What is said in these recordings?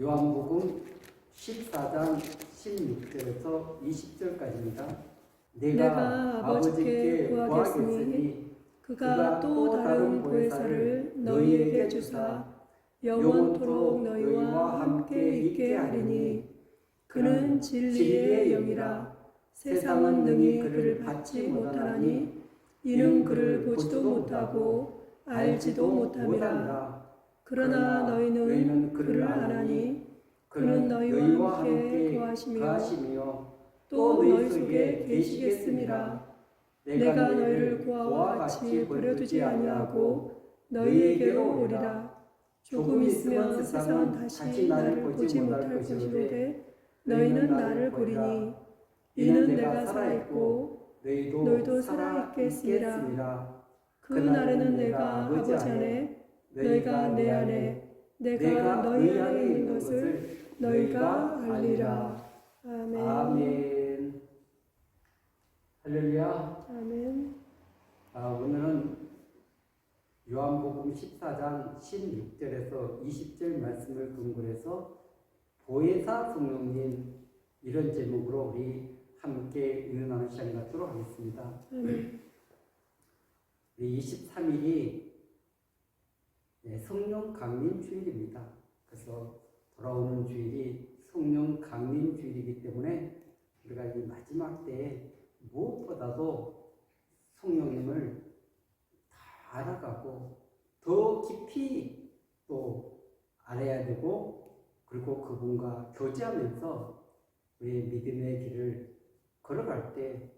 요한복음 14장 16절에서 20절까지입니다. 내가 아버지께 구하겠으니 그가 또 다른 보혜사를 너희에게 주사 영원토록 너희와 함께 있게 하리니 그는 진리의 영이라. 세상은 능히 그를 받지 못하나니 이는 그를 보지도 못하고 알지도 못함이라. 그러나 너희는 그를 아나니 그는 너희와 함께 거하시며 또 너희 속에 계시겠음이라. 내가 너희를 고아와 같이 버려두지 아니하고 너희에게로 오리라. 조금 있으면 세상은 다시 나를 보지 못할 것이로되 너희는 나를 보리니 이는 내가 살아있고 너희도 살아있겠으리라. 그 날에는 내가 아버지 안에 너희가 내 안에 내가 너희 안에 있는 것을 너희가 알리라. 아멘. 아멘. 할렐루야. 아멘. 오늘은 요한복음 14장 16절에서 20절 말씀을 근거로 해서 보혜사 성령님, 이런 제목으로 우리 함께 의논하는 시간을 갖도록 하겠습니다. 아멘. 23일이 성령 강림 주일입니다. 그래서 돌아오는 주일이 성령 강림 주일이기 때문에 우리가 이 마지막 때에 무엇보다도 성령님을 다 알아가고 더 깊이 또 알아야 되고, 그리고 그분과 교제하면서 우리의 믿음의 길을 걸어갈 때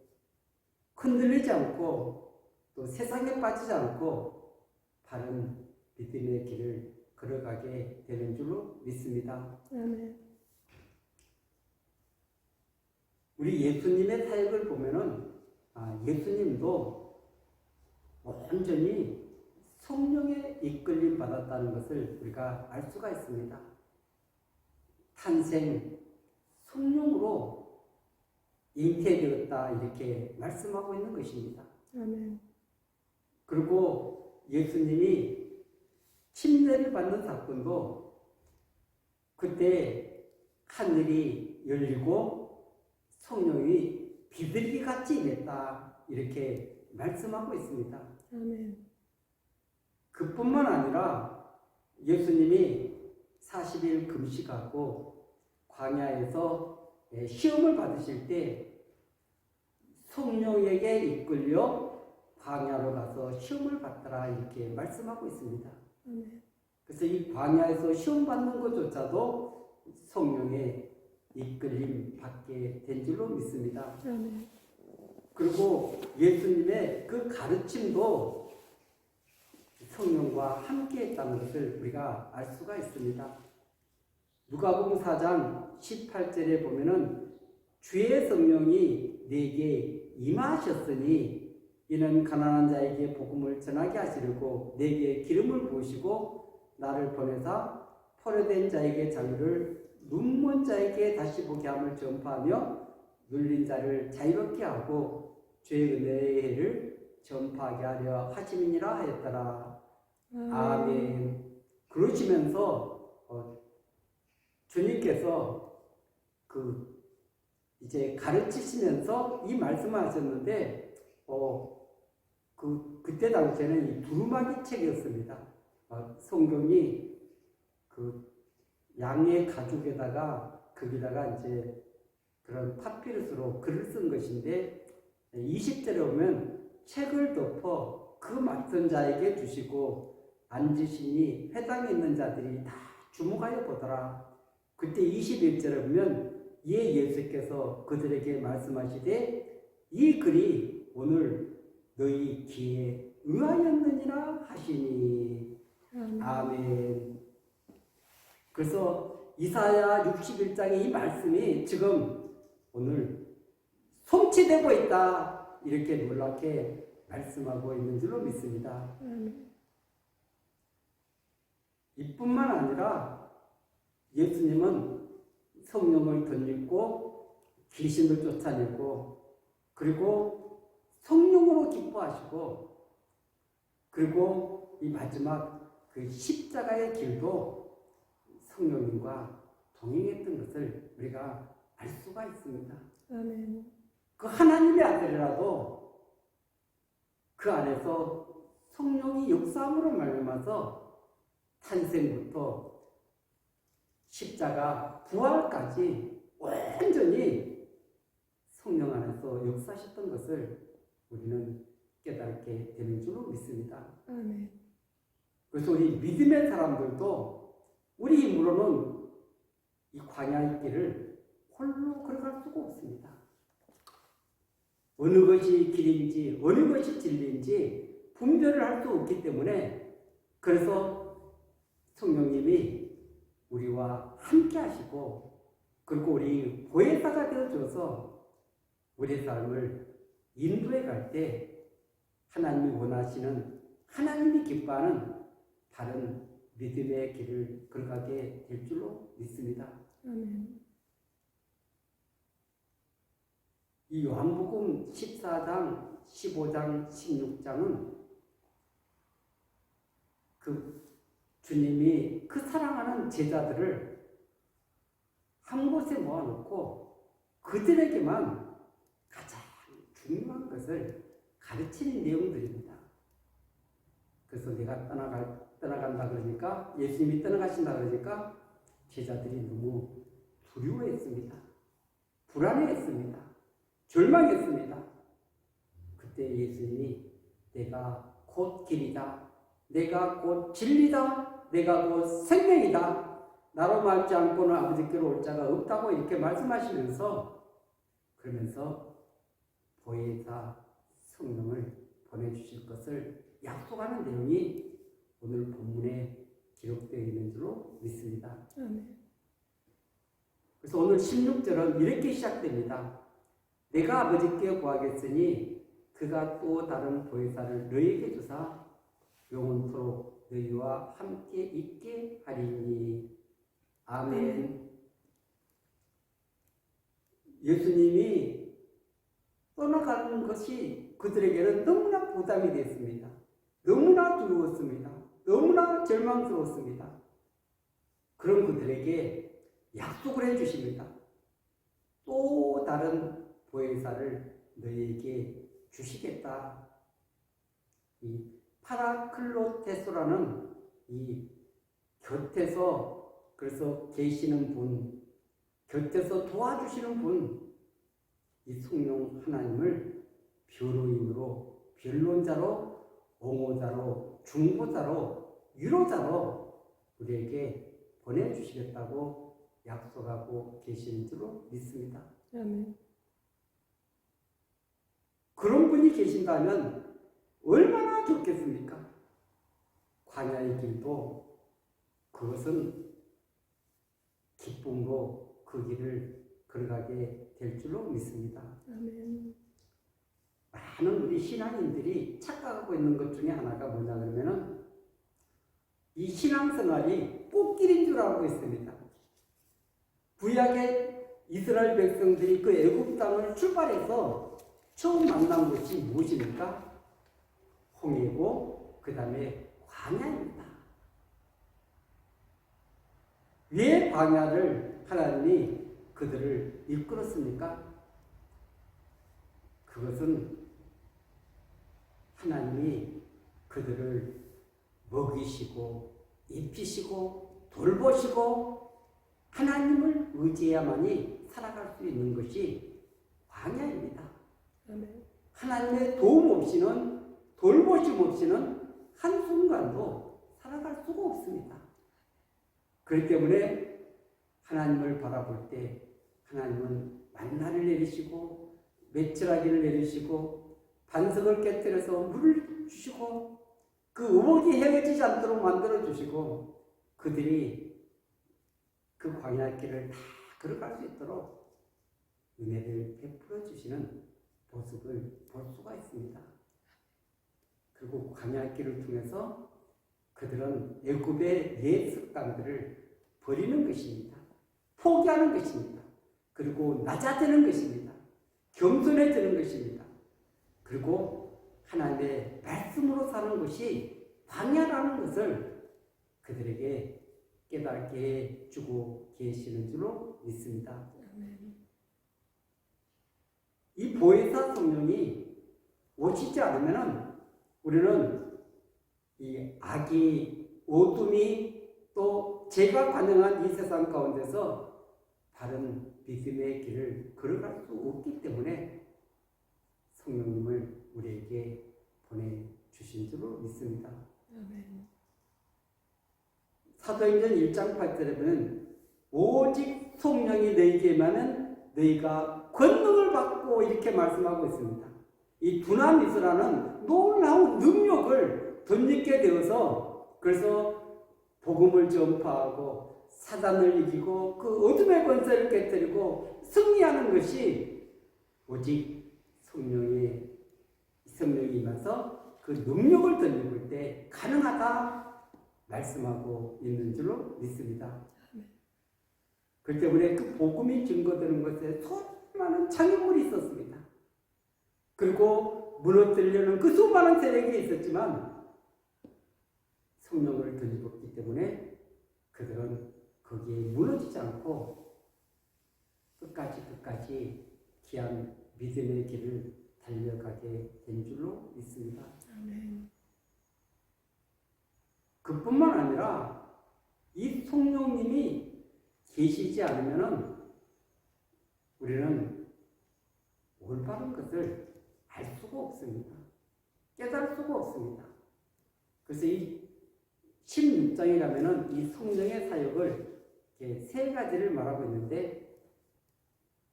흔들리지 않고 또 세상에 빠지지 않고 바른 믿음의 길을 걸어가게 되는 줄로 믿습니다. 아멘. 우리 예수님의 사역을 보면은 예수님도 완전히 성령의 이끌림 받았다는 것을 우리가 알 수가 있습니다. 탄생 성령으로 잉태되었다, 이렇게 말씀하고 있는 것입니다. 아멘. 그리고 예수님이 침례를 받는 사건도 그때 하늘이 열리고 성령이 비둘기 같이 임했다, 이렇게 말씀하고 있습니다. 아멘. 그뿐만 아니라 예수님이 40일 금식하고 광야에서 시험을 받으실 때 성령에게 이끌려 광야로 가서 시험을 받더라, 이렇게 말씀하고 있습니다. 아멘. 그래서 이 광야에서 시험 받는 것조차도 성령의 이끌림 받게 된 줄로 믿습니다. 아멘. 그리고 예수님의 그 가르침도 성령과 함께 했다는 것을 우리가 알 수가 있습니다. 누가복음 4장 18절에 보면은 주의 성령이 내게 임하셨으니 이는 가난한 자에게 복음을 전하게 하시려고 내게 기름을 부으시고 나를 보내사 포로된 자에게 자유를, 눈먼 자에게 다시 보게 함을 전파하며 눌린 자를 자유롭게 하고 죄의 은혜의 해를 전파하게 하려 하심이니라 하였더라. 아멘. 그러시면서 주님께서 이제 가르치시면서 이 말씀을 하셨는데 그때 당시에는 이 두루마기 책이었습니다. 성경이 양의 가죽에다가 거기다가 이제 그런 파피루스로 글을 쓴 것인데 20절에 보면 책을 덮어 그 맡은 자에게 주시고 앉으시니 회당에 있는 자들이 다 주목하여 보더라. 그때 21절에 보면 예수께서 그들에게 말씀하시되 이 글이 오늘 너희 귀에 응하였느니라 하시니. 아멘. 그래서 이사야 61장의 이 말씀이 지금 오늘 성취되고 있다, 이렇게 놀랍게 말씀하고 있는 줄로 믿습니다. 이뿐만 아니라 예수님은 성령을 덧입고 귀신을 쫓아내고, 그리고 성령으로 기뻐하시고, 그리고 이 마지막 그 십자가의 길도 성령님과 동행했던 것을 우리가 알 수가 있습니다. 아멘. 그 하나님의 아들이라도 그 안에서 성령이 역사함으로 말미암아서 탄생부터 십자가 부활까지 완전히 성령 안에서 역사하셨던 것을 우리는 깨닫게 되는 줄로 믿습니다. 아멘. 그래서 우리 믿음의 사람들도 우리 힘으로는 이 광야의 길을 홀로 걸어갈 수가 없습니다. 어느 것이 길인지 어느 것이 진리인지 분별을 할 수 없기 때문에 그래서 성령님이 우리와 함께 하시고 그리고 우리 보혜사가 되어줘서 우리의 삶을 인도해 갈 때 하나님이 원하시는 하나님이 기뻐하는 다른 믿음의 길을 걸어가게 될 줄로 믿습니다. 아멘. 이 요한복음 14장, 15장, 16장은 그 주님이 그 사랑하는 제자들을 한 곳에 모아놓고 그들에게만 가장 중요한 것을 가르치는 내용들입니다. 그래서 내가 떠나간다 그러니까 예수님이 떠나가신다 그러니까 제자들이 너무 두려워했습니다. 불안해했습니다. 절망했습니다. 그때 예수님이 내가 곧 길이다. 내가 곧 진리다. 내가 곧 생명이다. 나로 말지 않고는 아버지께로 올 자가 없다고 이렇게 말씀하시면서 그러면서 보혜사 성령을 보내주실 것을 약속하는 내용이 오늘 본문에 기록되어 있는 줄로 믿습니다. 아멘. 그래서 오늘 16절은 이렇게 시작됩니다. 내가 아버지께 구하겠으니 그가 또 다른 보혜사를 너희에게 주사 영원토록 너희와 함께 있게 하리니. 아멘. 예수님이 떠나가는 것이 그들에게는 너무나 부담이 됐습니다. 너무나 두려웠습니다. 너무나 절망스러웠습니다. 그런 그들에게 약속을 해주십니다. 또 다른 보혜사를 너희에게 주시겠다. 이 파라클로테소라는 이 곁에서 그래서 계시는 분, 곁에서 도와주시는 분, 이 성령 하나님을 변호인으로, 변론자로, 옹호자로, 중보자로, 위로자로 우리에게 보내주시겠다고 약속하고 계시는 줄로 믿습니다. 아멘. 그런 분이 계신다면 얼마나 좋겠습니까? 광야의 길도 그것은 기쁨으로 그 길을 걸어가게 될 줄로 믿습니다. 아멘. 많은 우리 신앙인들이 착각하고 있는 것 중에 하나가 뭐냐 그러면은 이 신앙생활이 꽃길인 줄 알고 있습니다. 구약의 이스라엘 백성들이 그 애굽 땅을 출발해서 처음 만난 것이 무엇입니까? 홍해고 그 다음에 광야입니다. 왜 광야를 하나님이 그들을 이끌었습니까? 그것은 하나님이 그들을 먹이시고 입히시고 돌보시고 하나님을 의지해야만이 살아갈 수 있는 것이 광야입니다. 아멘. 하나님의 도움 없이는 돌보심 없이는 한순간도 살아갈 수가 없습니다. 그렇기 때문에 하나님을 바라볼 때 하나님은 만나를 내리시고 메추라기를 내리시고 반석을 깨뜨려서 물을 주시고 그 우복이 헤어지지 않도록 만들어 주시고 그들이 그 광야길을 다 걸어갈 수 있도록 은혜를 베풀어 주시는 모습을 볼 수가 있습니다. 그리고 광야길을 통해서 그들은 애굽의 옛 습관들을 버리는 것입니다. 포기하는 것입니다. 그리고 낮아지는 것입니다. 겸손해지는 것입니다. 그리고 하나님의 말씀으로 사는 것이 광야라는 것을 그들에게 깨닫게 해주고 계시는 줄로 믿습니다. 아멘. 이 보혜사 성령이 오시지 않으면은 우리는 이 악이 어둠이 또 죄가 관영한 이 세상 가운데서 바른 믿음의 길을 걸어갈 수 없기 때문에 성령님을 우리에게 보내주신 줄로 믿습니다. 아멘. 사도행전 1장 8절에 보면 오직 성령이 너희에게 임하면 너희가 권능을 받고 이렇게 말씀하고 있습니다. 이 두나미스라는 놀라운 능력을 덧입게 되어서 그래서 복음을 전파하고 사단을 이기고 그 어둠의 권세를 깨뜨리고 승리하는 것이 오직 성령이 임해서 그 능력을 덧입을 때 가능하다 말씀하고 있는 줄로 믿습니다. 그 때문에 그 복음이 증거되는 것에 수많은 장애물이 있었습니다. 그리고 무너뜨리려는 그 수많은 세력이 있었지만 성령을 덧입었기 때문에 그들은 거기에 무너지지 않고 끝까지 귀한 믿음의 길을 달려가게 된 줄로 믿습니다. 아멘. 그뿐만 아니라 이 성령님이 계시지 않으면은 우리는 올바른 것을 알 수가 없습니다. 깨달을 수가 없습니다. 그래서 이 16장에 가면은 이 성령의 사역을 이렇게 세 가지를 말하고 있는데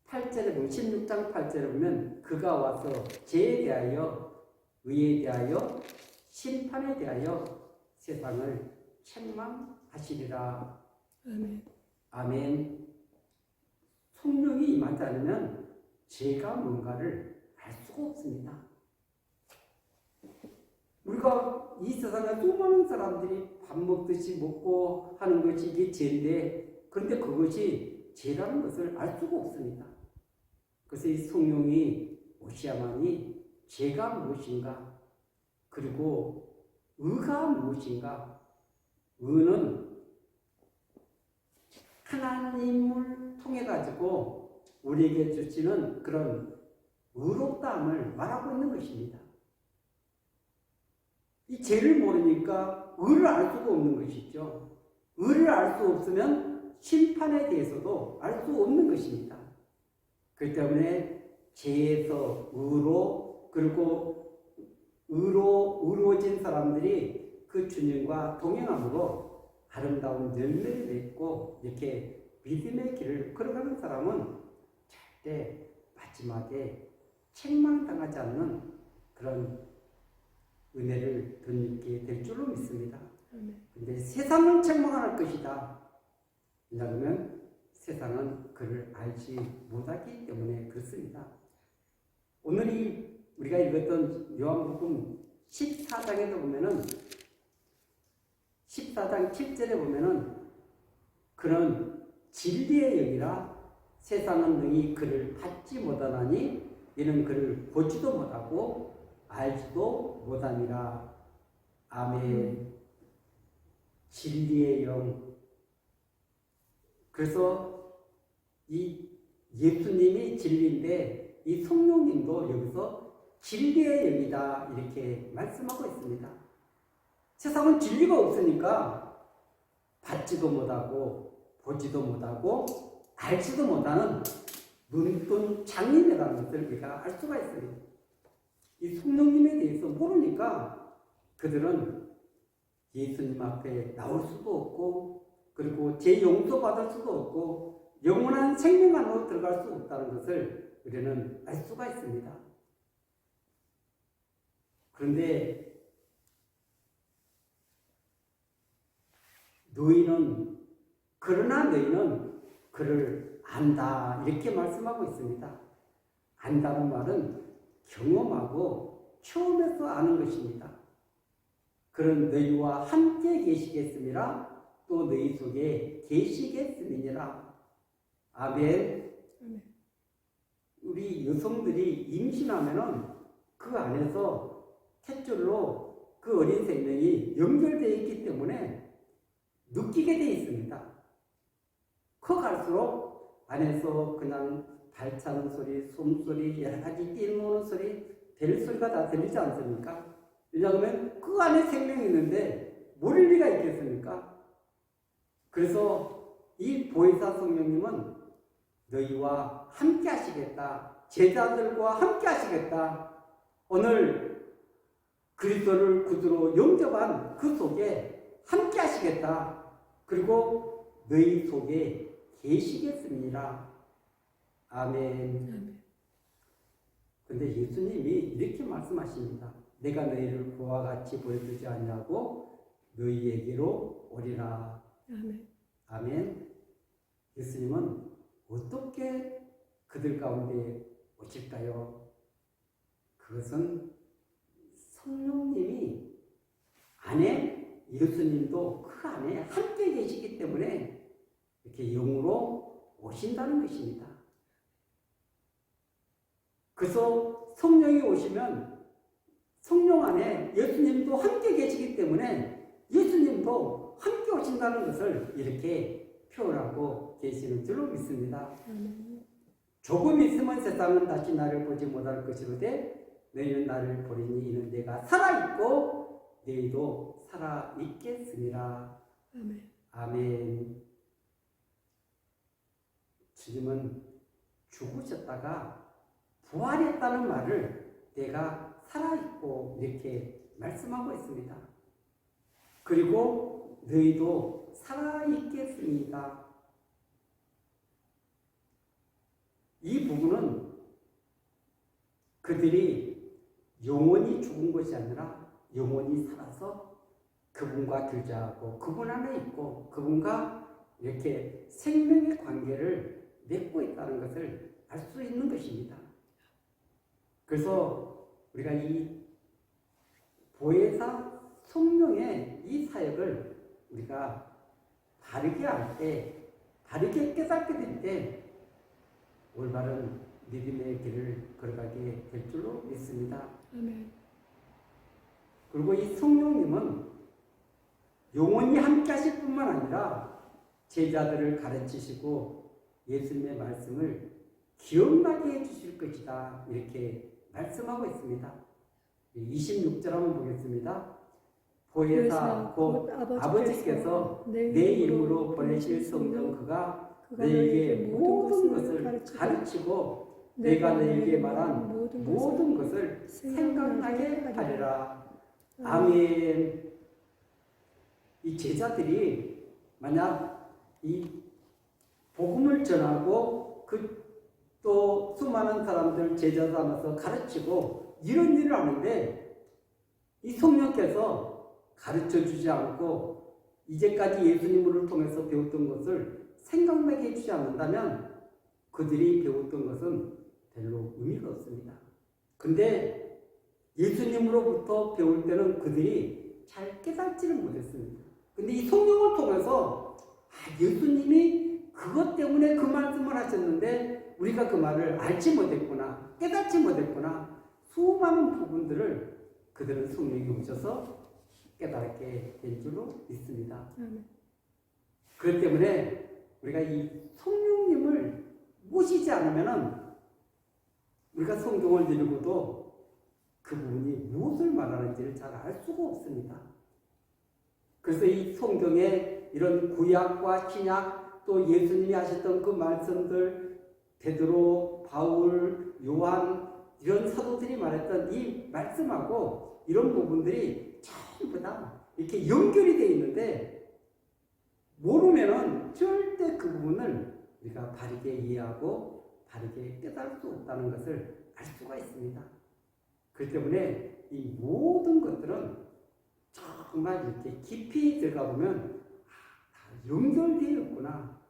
8절에 보면 16장 8절에 보면 그가 와서 죄에 대하여 의에 대하여 심판에 대하여 세상을 책망하시리라. 아멘. 아멘. 성령이 임하지 않으면 죄가 뭔가를 알 수가 없습니다. 우리가 이 세상에 수많은 사람들이 밥 먹듯이 먹고 하는 것이 이게 죄인데 그런데 그것이 죄라는 것을 알 수가 없습니다. 그래서 이 성령이 오셔야만이 죄가 무엇인가 그리고 의가 무엇인가 의는 하나님을 통해 가지고 우리에게 주시는 그런 의롭다함을 말하고 있는 것입니다. 이 죄를 모르니까 의를 알 수가 없는 것이죠. 의를 알 수 없으면 심판에 대해서도 알 수 없는 것입니다. 그렇기 때문에 죄에서 의로 그리고 의로워진 사람들이 그 주님과 동행함으로 아름다운 열매를 맺고 이렇게 믿음의 길을 걸어가는 사람은 절대 마지막에 책망당하지 않는 그런 은혜를 덧입게 될 줄로 믿습니다. 그런데 세상은 책망할 것이다. 왜냐하면 세상은 그를 알지 못하기 때문에 그렇습니다. 오늘 우리가 읽었던 요한복음 14장에도 보면은 14장 7절에 보면은 그는 진리의 영이라 세상은 능히 그를 받지 못하나니 이는 그를 보지도 못하고 알지도 못하니라. 아멘. 진리의 영. 그래서 이 예수님이 진리인데 이 성령님도 여기서 진리의 영이다 이렇게 말씀하고 있습니다. 세상은 진리가 없으니까 받지도 못하고 보지도 못하고 알지도 못하는 눈뜬 장님이라는 것을 우리가 알 수가 있습니다. 이 성령님에 대해서 모르니까 그들은 예수님 앞에 나올 수도 없고 그리고 제 용서 받을 수도 없고 영원한 생명 안으로 들어갈 수 없다는 것을 우리는 알 수가 있습니다. 그런데 그러나 너희는 그를 안다 이렇게 말씀하고 있습니다. 안다는 말은 경험하고 처음에서 아는 것입니다. 그런 너희와 함께 계시겠음이라 또 너희 속에 계시겠음이니라. 아멘. 우리 여성들이 임신하면은 그 안에서 탯줄로 그 어린 생명이 연결되어 있기 때문에 느끼게 되어 있습니다. 커갈수록 안에서 그냥 발차는 소리, 숨소리, 여러 가지 뛰노는 소리, 벨 소리가 다 들리지 않습니까? 왜냐하면 그 안에 생명이 있는데 모를 리가 있겠습니까? 그래서 이 보혜사 성령님은 너희와 함께 하시겠다. 제자들과 함께 하시겠다. 오늘 그리스도를 구주로 영접한 그 속에 함께 하시겠다. 그리고 너희 속에 계시겠습니다. 아멘. 근데 예수님이 이렇게 말씀하십니다. 내가 너희를 그와 같이 보여주지 않냐고 너희에게로 오리라. 아멘. 아멘. 예수님은 어떻게 그들 가운데 오실까요? 그것은 성령님이 안에 예수님도 그 안에 함께 계시기 때문에 이렇게 영으로 오신다는 것입니다. 그래서 성령이 오시면 성령 안에 예수님도 함께 계시기 때문에 예수님도 함께 오신다는 것을 이렇게 표현하고 계시는 줄로 믿습니다. 아멘. 조금 있으면 세상은 다시 나를 보지 못할 것이로되 너희는 나를 보리니 이는 내가 살아있고 너희도 살아있겠습니다. 아멘. 아멘. 주님은 죽으셨다가 부활했다는 말을 내가 살아있고 이렇게 말씀하고 있습니다. 그리고 너희도 살아있겠습니다. 이 부분은 그들이 영원히 죽은 것이 아니라 영원히 살아서 그분과 교제하고 그분 안에 있고 그분과 이렇게 생명의 관계를 맺고 있다는 것을 알 수 있는 것입니다. 그래서 우리가 이 보혜사 성령의 이 사역을 우리가 바르게 할 때, 바르게 깨닫게 될 때 올바른 믿음의 길을 걸어가게 될 줄로 믿습니다. 아멘. 그리고 이 성령님은 영원히 함께 하실 뿐만 아니라 제자들을 가르치시고 예수님의 말씀을 기억나게 해주실 것이다. 이렇게 말씀하고 있습니다. 26절 한번 보겠습니다. 보혜사 곧 아버지께서 내 이름으로 보내실 성령 그가 너에게 모든 것을 가르치고 내가 너에게 말한 모든 것을 생각나게 하리라. 아멘. 이 제자들이 만약 이 복음을 전하고 또 수많은 사람들 제자 삼아서 가르치고 이런 일을 하는데 이 성령께서 가르쳐 주지 않고 이제까지 예수님을 통해서 배웠던 것을 생각나게 해주지 않는다면 그들이 배웠던 것은 별로 의미가 없습니다. 근데 예수님으로부터 배울 때는 그들이 잘 깨닫지를 못했습니다. 근데 이 성령을 통해서 예수님이 그것 때문에 그 말씀을 하셨는데 우리가 그 말을 알지 못했구나, 깨닫지 못했구나. 수많은 부분들을 그들은 성령이 오셔서 깨닫게 된 줄로 믿습니다. 그렇기 때문에 우리가 이 성령님을 모시지 않으면은 우리가 성경을 읽어도 그 부분이 무엇을 말하는지를 잘 알 수가 없습니다. 그래서 이 성경에 이런 구약과 신약 또 예수님이 하셨던 그 말씀들 베드로, 바울, 요한 이런 사도들이 말했던 이 말씀하고 이런 부분들이 전부 다 이렇게 연결이 되어 있는데 모르면은 절대 그 부분을 우리가 바르게 이해하고 바르게 깨달을 수 없다는 것을 알 수가 있습니다. 그렇기 때문에 이 모든 것들은 정말 이렇게 깊이 들어가 보면 다 연결되어 있구나.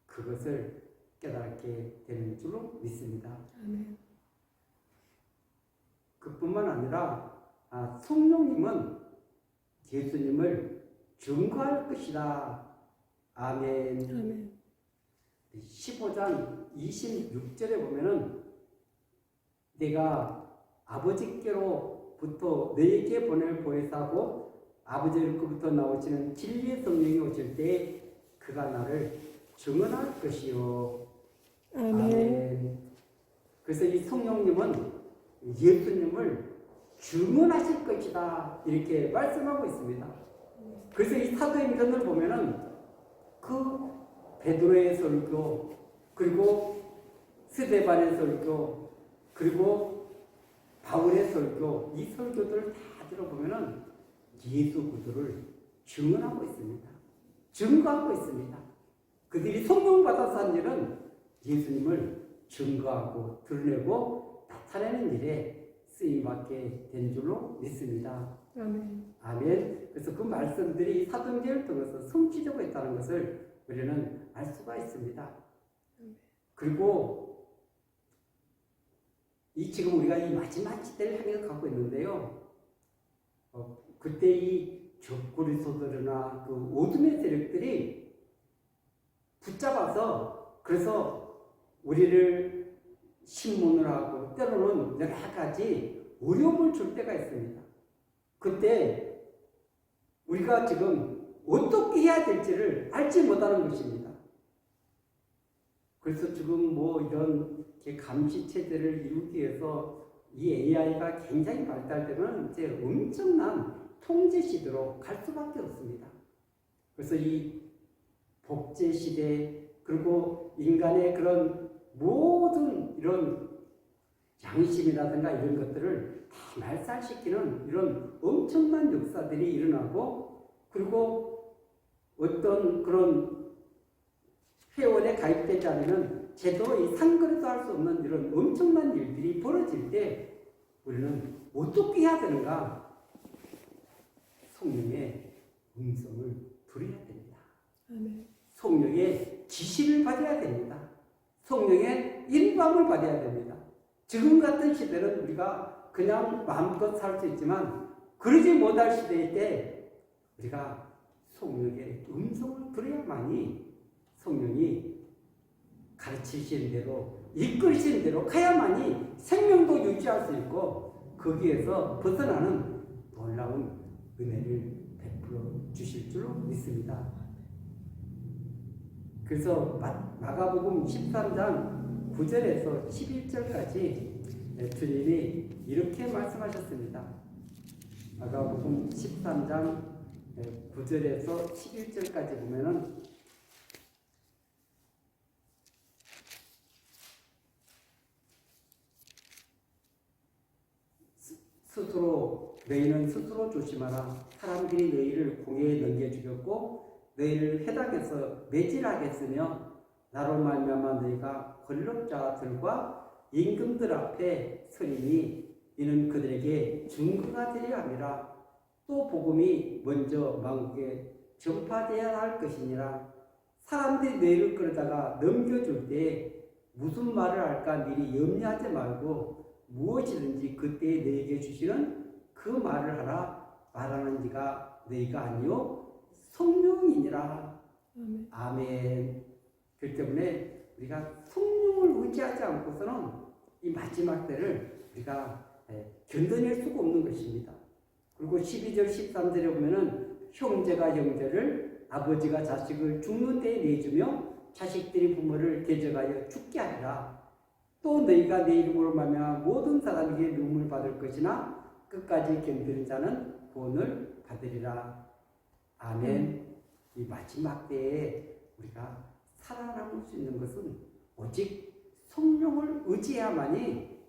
그것을 깨닫게 되는 줄로 믿습니다. 아멘. 그뿐만 아니라 성령님은 예수님을 증거할 것이다. 아멘. 아멘. 15장 26절에 보면은 내가 아버지께로부터 너에게 보낼 보혜사고 아버지로부터 나오시는 진리의 성령이 오실 때 그가 나를 증언할 것이요. 아멘. 아멘. 그래서 이 성령님은 예수님을 증언하실 것이다 이렇게 말씀하고 있습니다. 그래서 이 사도행전을 보면은 그 베드로의 설교, 그리고 스데반의 설교, 그리고 바울의 설교, 이 설교들을 다 들어보면은 예수 그리스도를 증언하고 있습니다. 증거하고 있습니다. 그들이 성령 받아서 한 일은 예수님을 증거하고 드러내고 나타내는 일에 쓰임받게 된 줄로 믿습니다. 아멘. 아멘. 그래서 그 말씀들이 사도행전을 통해서 성취되고 있다는 것을 우리는 알 수가 있습니다. 그리고 이 지금 우리가 이 마지막 시대를 향해 가고 있는데요. 그때 이 적그리스도들이나 그 어둠의 세력들이 붙잡아서 그래서 우리를 신문을 하고 때로는 여러 가지 어려움을 줄 때가 있습니다. 그때 우리가 지금 어떻게 해야 될지를 알지 못하는 것입니다. 그래서 지금 뭐 이런 감시 체제를 이루기 위해서 이 AI가 굉장히 발달되면 이제 엄청난 통제 시대로 갈 수밖에 없습니다. 그래서 이 복제 시대 그리고 인간의 그런 모든 이런 양심이라든가 이런 것들을 다 말살시키는 이런 엄청난 역사들이 일어나고 그리고 어떤 그런 회원에 가입되지 않으면 제도의 상거래도 할 수 없는 이런 엄청난 일들이 벌어질 때 우리는 어떻게 해야 되는가? 성령의 음성을 들어야 됩니다. 아멘. 성령의 지시를 받아야 됩니다. 성령의 인도함을 받아야 됩니다. 지금 같은 시대는 우리가 그냥 마음껏 살 수 있지만 그러지 못할 시대일 때 우리가 성령의 음성을 들어야만이 성령이 가르치시는 대로 이끌시는 대로 가야만이 생명도 유지할 수 있고 거기에서 벗어나는 놀라운 은혜를 베풀어 주실 줄로 믿습니다. 그래서 마가복음 13장 9절에서 11절까지 주님이 이렇게 말씀하셨습니다. 마가복음 13장 9절에서 11절까지 보면은 스스로 너희는 스스로 조심하라. 사람들이 너희를 공회에 넘겨주겠고 너희를 회당에서 매질하겠으며 나로 말미암아 너희가 권력자들과 임금들 앞에 서리니 이는 그들에게 증거가 되려 함이라. 또 복음이 먼저 만국에 전파되어야 할 것이니라. 사람들이 너희를 끌다가 넘겨줄 때 무슨 말을 할까 미리 염려하지 말고 무엇이든지 그때에 너희에게 주시는 그 말을 하라. 말하는 이가 너희가 아니요 성령이니라. 아멘. 아멘. 그렇기 때문에 우리가 성령을 의지하지 않고서는 이 마지막 때를 우리가 견뎌낼 수가 없는 것입니다. 그리고 12절 13절에 보면은 형제가 형제를 아버지가 자식을 죽는 데에 내주며 자식들이 부모를 대적하여 죽게 하리라. 또 너희가 내 이름으로 말미암아 모든 사람에게 누움을 받을 것이나 끝까지 견디는 자는 구원을 받으리라. 아멘. 이 마지막 때에 우리가 살아남을 수 있는 것은 오직 성령을 의지해야만이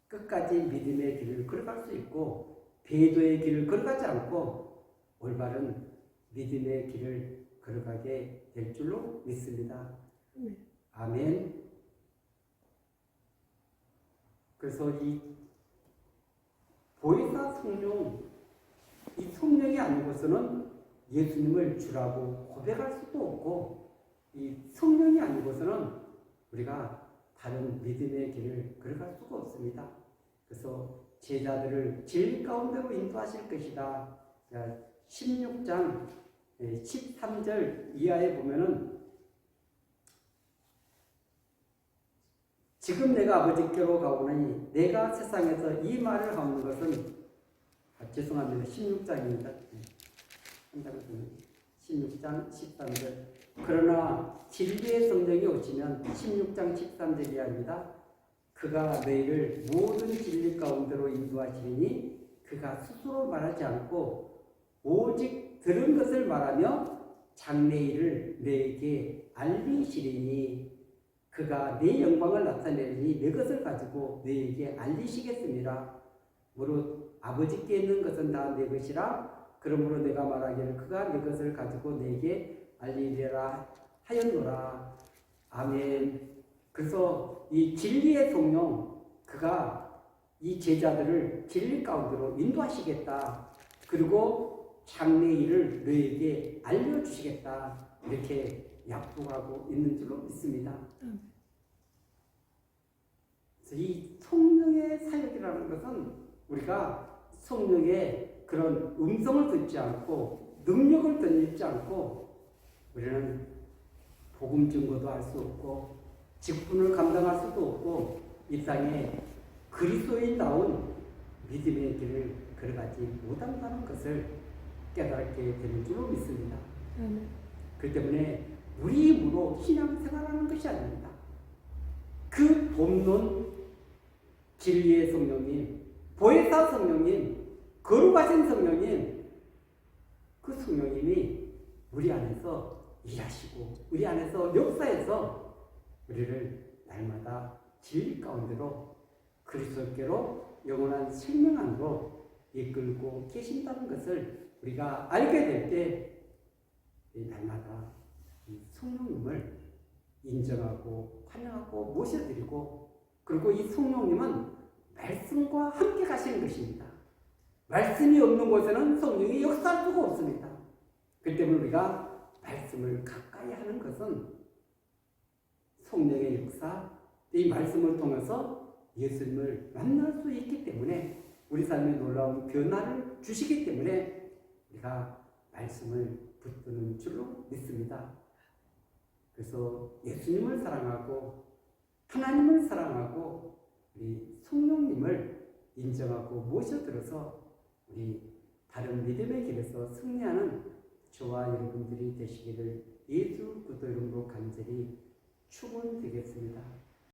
끝까지 믿음의 길을 걸어갈 수 있고 배도의 길을 걸어가지 않고 올바른 믿음의 길을 걸어가게 될 줄로 믿습니다. 아멘. 그래서 이 보혜사 성령, 이 성령이 아니고서는 예수님을 주라고 고백할 수도 없고 이 성령이 아니고서는 우리가 다른 믿음의 길을 걸어갈 수가 없습니다. 그래서 제자들을 진리 가운데로 인도하실 것이다. 16장 13절 이하에 보면은 지금 내가 아버지께로 가오나니 내가 세상에서 이 말을 하는 것은 죄송합니다. 16장입니다. 16장 13절. 그러나 진리의 성령이 오시면 16장 13절이 아닙니다. 그가 너희를 모든 진리 가운데로 인도하시리니 그가 스스로 말하지 않고 오직 들은 것을 말하며 장래일을 너에게 알리시리니 그가 내 영광을 나타내리니 내 것을 가지고 너에게 알리시겠습니다. 무릇 아버지께 있는 것은 다 내 것이라 그러므로 내가 말하기를 그가 내 것을 가지고 내게 알리리라 하였노라. 아멘. 그래서 이 진리의 성령, 그가 이 제자들을 진리 가운데로 인도하시겠다. 그리고 장래일을 너에게 알려주시겠다. 이렇게 약속하고 있는 줄로 믿습니다. 그래서 이 성령의 사역이라는 것은 우리가 성령의 그런 음성을 듣지 않고 능력을 듣지 않고 우리는 복음 증거도 할 수 없고 직분을 감당할 수도 없고 이 땅에 그리스도인다운 믿음의 길을 걸어가지 못한다는 것을 깨닫게 되는 줄로 믿습니다. 그렇기 때문에 우리 힘으로 신앙생활하는 것이 아닙니다. 그 돕는 진리의 성령님, 보혜사 성령님, 거룩하신 성령님, 그 성령님이 우리 안에서 일하시고 우리 안에서 역사해서 우리를 날마다 진리 가운데로 그리스도께로 영원한 생명 안으로 이끌고 계신다는 것을 우리가 알게 될 때 날마다 이 성령님을 인정하고 환영하고 모셔드리고 그리고 이 성령님은 말씀과 함께 가시는 것입니다. 말씀이 없는 곳에는 성령이 역사할 수가 없습니다. 그렇기 때문에 우리가 말씀을 가까이 하는 것은 성령의 역사, 이 말씀을 통해서 예수님을 만날 수 있기 때문에 우리 삶에 놀라운 변화를 주시기 때문에 우리가 말씀을 붙드는 줄로 믿습니다. 그래서 예수님을 사랑하고 하나님을 사랑하고 우리 성령님을 인정하고 모셔들어서 우리 다른 믿음의 길에서 승리하는 저와 여러분들이 되시기를 예수 그리스도 이름으로 간절히 축원드리겠습니다.